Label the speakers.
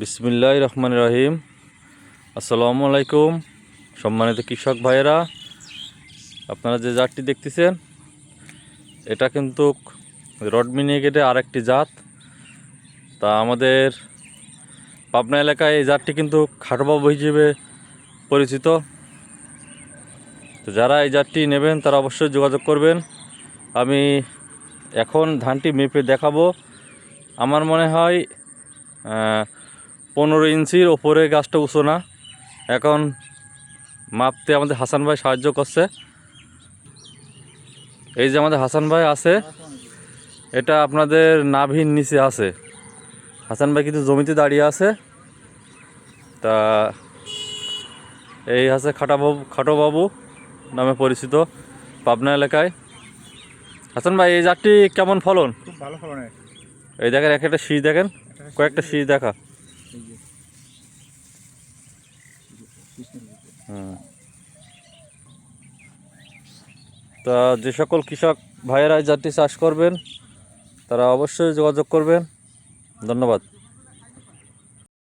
Speaker 1: বিসমিল্লাহির রহমানির রহিম। আসসালামু আলাইকুম সম্মানিত কৃষক ভাইয়েরা, আপনারা যে জাতটি দেখতেছেন এটা কিন্তু রড মিনিকেটের আরেকটি জাত। তা আমাদের পাবনা এলাকায় এই জাতটি কিন্তু খাটোবাবু হিসেবে পরিচিত। তো যারা এই জাতটি নেবেন তারা অবশ্যই যোগাযোগ করবেন। আমি এখন ধানটি মেপে দেখাবো। আমার মনে হয় 15 ইঞ্চির ওপরে গাছটা উঁচু না। এখন মাপতে আমাদের হাসান ভাই সাহায্য করছে। এই যে আমাদের হাসান ভাই আছে, এটা আপনাদের নাভির নিচে আছে। হাসান ভাই কিন্তু জমিতে দাঁড়িয়ে আছে। তা এই আছে খাটোবাবু নামে পরিচিত পাবনা এলাকায়। হাসান ভাই, এই জাতটি কেমন ফলন?
Speaker 2: খুব ভালো ফলন।
Speaker 1: এই দেখেন, একটা শীষ দেখেন, কয়েকটা শীষ দেখা। তা যে সকল কৃষক ভাইয়েরা এই জাতটি চাষ করবেন তারা অবশ্যই যোগাযোগ করবেন। ধন্যবাদ।